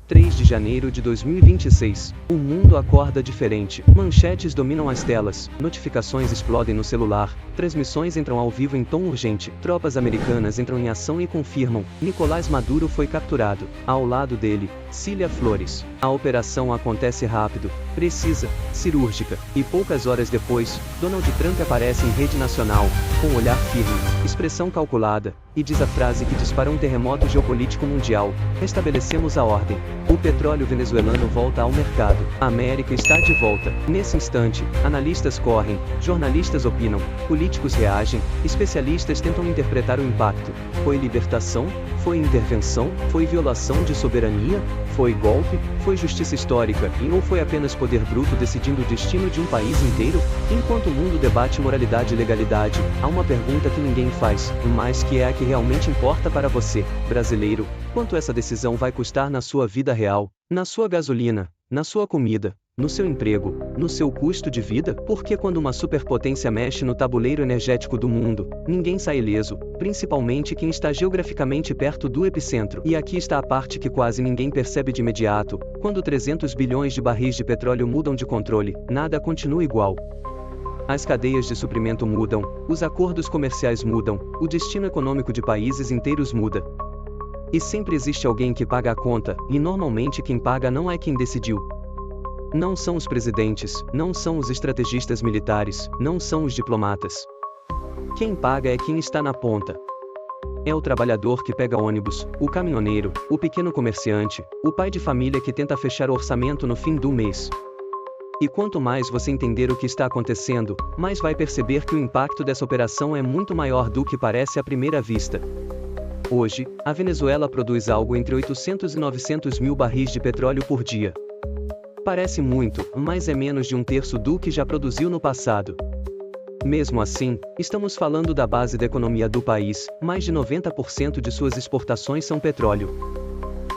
3 de janeiro de 2026. O mundo acorda diferente. Manchetes dominam as telas, notificações explodem no celular, transmissões entram ao vivo em tom urgente, tropas americanas entram em ação e confirmam: Nicolás Maduro foi capturado. Ao lado dele, Cília Flores. A operação acontece rápido, precisa, cirúrgica, e poucas horas depois, Donald Trump aparece em rede nacional, com olhar firme, expressão calculada, e diz a frase que dispara um terremoto geopolítico mundial: restabelecemos a ordem. O petróleo venezuelano volta ao mercado. A América está de volta. Nesse instante, analistas correm, jornalistas opinam, políticos reagem, especialistas tentam interpretar o impacto. Foi libertação? Foi intervenção? Foi violação de soberania? Foi golpe? Foi justiça histórica? Ou foi apenas poder bruto decidindo o destino de um país inteiro? Enquanto o mundo debate moralidade e legalidade, há uma pergunta que ninguém faz, mas que é a que realmente importa para você, brasileiro: quanto essa decisão vai custar na sua vida real, na sua gasolina, na sua comida, no seu emprego, no seu custo de vida? Porque quando uma superpotência mexe no tabuleiro energético do mundo, ninguém sai ileso, principalmente quem está geograficamente perto do epicentro. E aqui está a parte que quase ninguém percebe de imediato: quando 300 bilhões de barris de petróleo mudam de controle, nada continua igual. As cadeias de suprimento mudam, os acordos comerciais mudam, o destino econômico de países inteiros muda. E sempre existe alguém que paga a conta, e normalmente quem paga não é quem decidiu. Não são os presidentes, não são os estrategistas militares, não são os diplomatas. Quem paga é quem está na ponta. É o trabalhador que pega ônibus, o caminhoneiro, o pequeno comerciante, o pai de família que tenta fechar o orçamento no fim do mês. E quanto mais você entender o que está acontecendo, mais vai perceber que o impacto dessa operação é muito maior do que parece à primeira vista. Hoje, a Venezuela produz algo entre 800 e 900 mil barris de petróleo por dia. Parece muito, mas é menos de um terço do que já produziu no passado. Mesmo assim, estamos falando da base da economia do país. Mais de 90% de suas exportações são petróleo.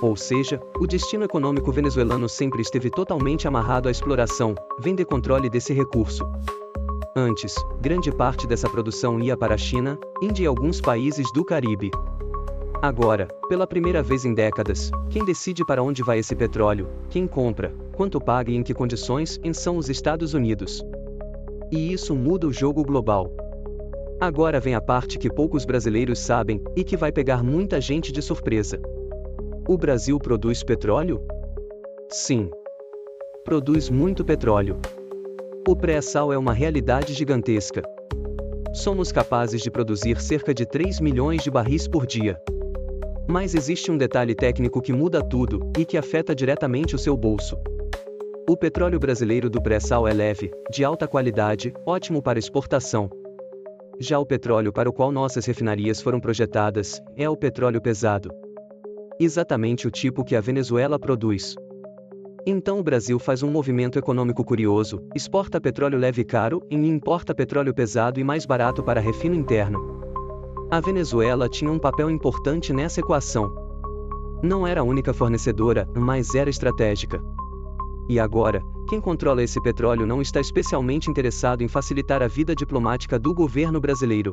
Ou seja, o destino econômico venezuelano sempre esteve totalmente amarrado à exploração, vender controle desse recurso. Antes, grande parte dessa produção ia para a China, Índia e alguns países do Caribe. Agora, pela primeira vez em décadas, quem decide para onde vai esse petróleo, quem compra, quanto paga e em que condições, são os Estados Unidos. E isso muda o jogo global. Agora vem a parte que poucos brasileiros sabem, e que vai pegar muita gente de surpresa. O Brasil produz petróleo? Sim. Produz muito petróleo. O pré-sal é uma realidade gigantesca. Somos capazes de produzir cerca de 3 milhões de barris por dia. Mas existe um detalhe técnico que muda tudo, e que afeta diretamente o seu bolso. O petróleo brasileiro do pré-sal é leve, de alta qualidade, ótimo para exportação. Já o petróleo para o qual nossas refinarias foram projetadas, é o petróleo pesado. Exatamente o tipo que a Venezuela produz. Então o Brasil faz um movimento econômico curioso: exporta petróleo leve caro e importa petróleo pesado e mais barato para refino interno. A Venezuela tinha um papel importante nessa equação. Não era a única fornecedora, mas era estratégica. E agora, quem controla esse petróleo não está especialmente interessado em facilitar a vida diplomática do governo brasileiro.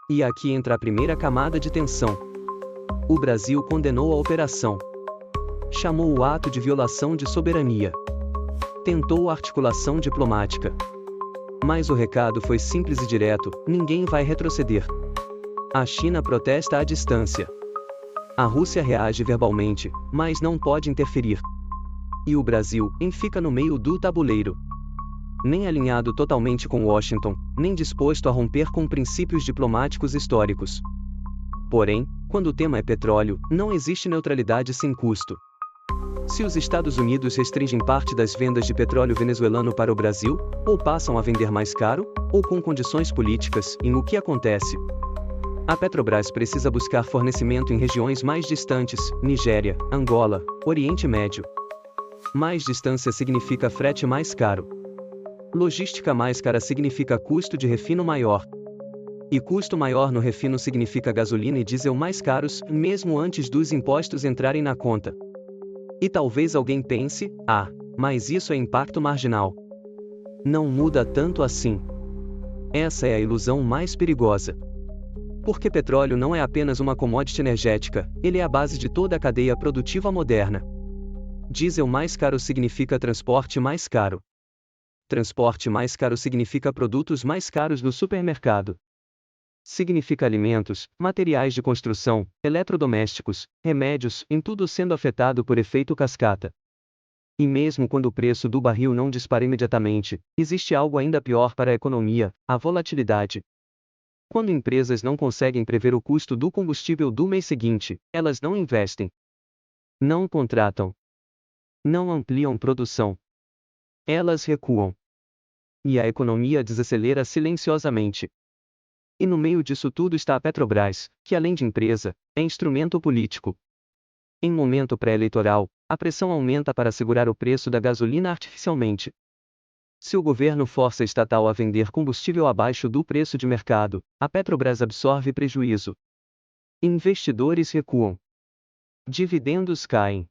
E aqui entra a primeira camada de tensão. O Brasil condenou a operação. Chamou o ato de violação de soberania. Tentou articulação diplomática. Mas o recado foi simples e direto: ninguém vai retroceder. A China protesta à distância. A Rússia reage verbalmente, mas não pode interferir. E o Brasil, fica no meio do tabuleiro. Nem alinhado totalmente com Washington, nem disposto a romper com princípios diplomáticos históricos. Porém, quando o tema é petróleo, não existe neutralidade sem custo. Se os Estados Unidos restringem parte das vendas de petróleo venezuelano para o Brasil, ou passam a vender mais caro, ou com condições políticas, o que acontece? A Petrobras precisa buscar fornecimento em regiões mais distantes: Nigéria, Angola, Oriente Médio. Mais distância significa frete mais caro. Logística mais cara significa custo de refino maior. E custo maior no refino significa gasolina e diesel mais caros, mesmo antes dos impostos entrarem na conta. E talvez alguém pense: mas isso é impacto marginal. Não muda tanto assim. Essa é a ilusão mais perigosa. Porque petróleo não é apenas uma commodity energética, ele é a base de toda a cadeia produtiva moderna. Diesel mais caro significa transporte mais caro. Transporte mais caro significa produtos mais caros no supermercado. Significa alimentos, materiais de construção, eletrodomésticos, remédios, em tudo sendo afetado por efeito cascata. E mesmo quando o preço do barril não dispara imediatamente, existe algo ainda pior para a economia: a volatilidade. Quando empresas não conseguem prever o custo do combustível do mês seguinte, elas não investem, não contratam, não ampliam produção. Elas recuam. E a economia desacelera silenciosamente. E no meio disso tudo está a Petrobras, que além de empresa, é instrumento político. Em momento pré-eleitoral, a pressão aumenta para segurar o preço da gasolina artificialmente. Se o governo força a estatal a vender combustível abaixo do preço de mercado, a Petrobras absorve prejuízo. Investidores recuam. Dividendos caem.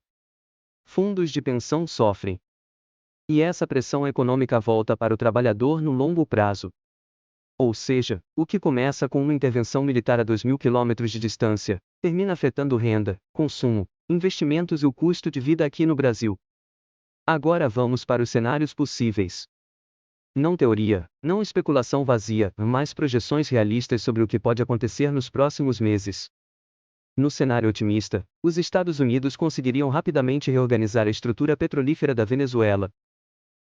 Fundos de pensão sofrem. E essa pressão econômica volta para o trabalhador no longo prazo. Ou seja, o que começa com uma intervenção militar a 2.000 quilômetros de distância, termina afetando renda, consumo, investimentos e o custo de vida aqui no Brasil. Agora vamos para os cenários possíveis. Não teoria, não especulação vazia, mas projeções realistas sobre o que pode acontecer nos próximos meses. No cenário otimista, os Estados Unidos conseguiriam rapidamente reorganizar a estrutura petrolífera da Venezuela.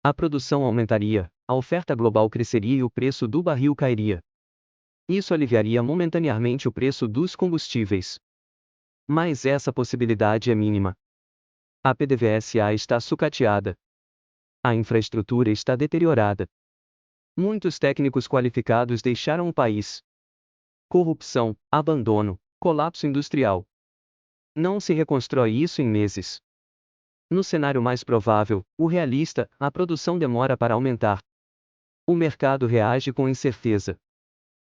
A produção aumentaria, a oferta global cresceria e o preço do barril cairia. Isso aliviaria momentaneamente o preço dos combustíveis. Mas essa possibilidade é mínima. A PDVSA está sucateada. A infraestrutura está deteriorada. Muitos técnicos qualificados deixaram o país. Corrupção, abandono, colapso industrial. Não se reconstrói isso em meses. No cenário mais provável, o realista, a produção demora para aumentar. O mercado reage com incerteza.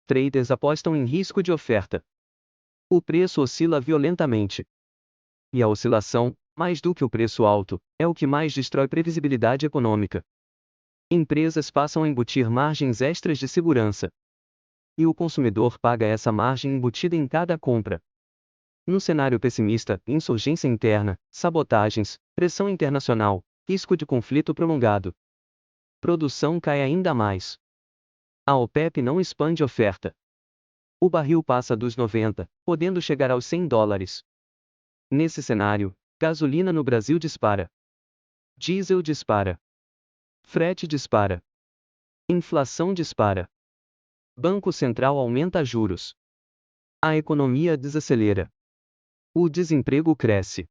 Traders apostam em risco de oferta. O preço oscila violentamente. E a oscilação, mais do que o preço alto, é o que mais destrói previsibilidade econômica. Empresas passam a embutir margens extras de segurança. E o consumidor paga essa margem embutida em cada compra. No cenário pessimista, insurgência interna, sabotagens, pressão internacional, risco de conflito prolongado. Produção cai ainda mais. A OPEP não expande oferta. O barril passa dos 90, podendo chegar aos $100. Nesse cenário, gasolina no Brasil dispara. Diesel dispara. Frete dispara. Inflação dispara. Banco Central aumenta juros. A economia desacelera. O desemprego cresce.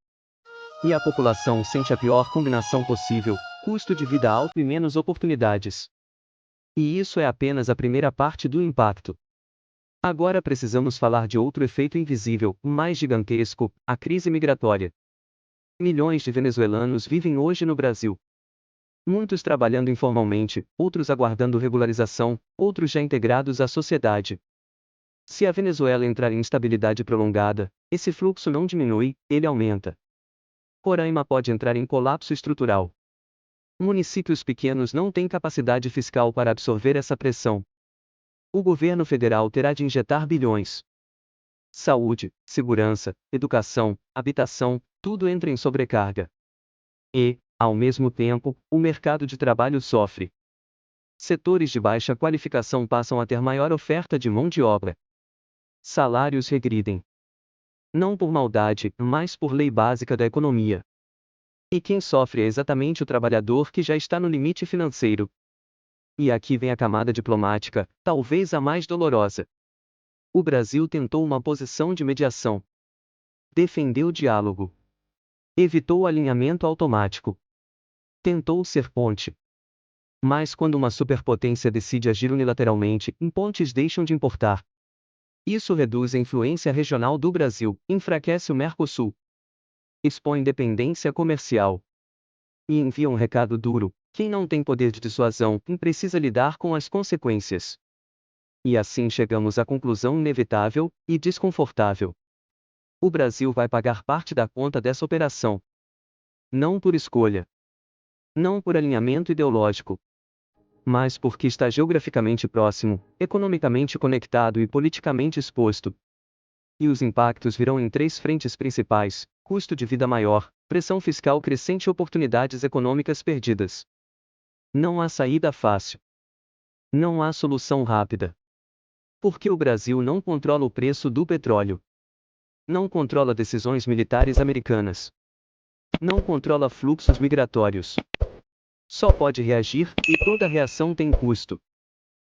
E a população sente a pior combinação possível: custo de vida alto e menos oportunidades. E isso é apenas a primeira parte do impacto. Agora precisamos falar de outro efeito invisível, mais gigantesco: a crise migratória. Milhões de venezuelanos vivem hoje no Brasil. Muitos trabalhando informalmente, outros aguardando regularização, outros já integrados à sociedade. Se a Venezuela entrar em instabilidade prolongada, esse fluxo não diminui, ele aumenta. Roraima pode entrar em colapso estrutural. Municípios pequenos não têm capacidade fiscal para absorver essa pressão. O governo federal terá de injetar bilhões. Saúde, segurança, educação, habitação, tudo entra em sobrecarga. E, ao mesmo tempo, o mercado de trabalho sofre. Setores de baixa qualificação passam a ter maior oferta de mão de obra. Salários regridem. Não por maldade, mas por lei básica da economia. E quem sofre é exatamente o trabalhador que já está no limite financeiro. E aqui vem a camada diplomática, talvez a mais dolorosa. O Brasil tentou uma posição de mediação. Defendeu o diálogo. Evitou o alinhamento automático. Tentou ser ponte. Mas quando uma superpotência decide agir unilateralmente, pontes deixam de importar. Isso reduz a influência regional do Brasil, enfraquece o Mercosul, expõe dependência comercial. E envia um recado duro: quem não tem poder de dissuasão, precisa lidar com as consequências. E assim chegamos à conclusão inevitável e desconfortável. O Brasil vai pagar parte da conta dessa operação. Não por escolha. Não por alinhamento ideológico. Mas porque está geograficamente próximo, economicamente conectado e politicamente exposto. E os impactos virão em 3 frentes principais: custo de vida maior, Pressão fiscal crescente e oportunidades econômicas perdidas. Não há saída fácil. Não há solução rápida. Porque o Brasil não controla o preço do petróleo. Não controla decisões militares americanas. Não controla fluxos migratórios. Só pode reagir, e toda reação tem custo.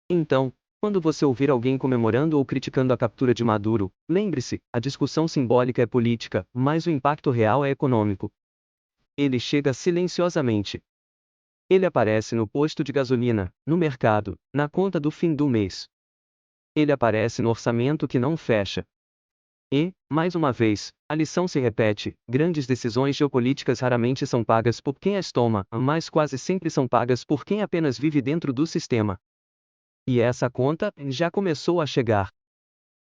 Então, quando você ouvir alguém comemorando ou criticando a captura de Maduro, lembre-se, a discussão simbólica é política, mas o impacto real é econômico. Ele chega silenciosamente. Ele aparece no posto de gasolina, no mercado, na conta do fim do mês. Ele aparece no orçamento que não fecha. E, mais uma vez, a lição se repete: grandes decisões geopolíticas raramente são pagas por quem as toma, mas quase sempre são pagas por quem apenas vive dentro do sistema. E essa conta já começou a chegar.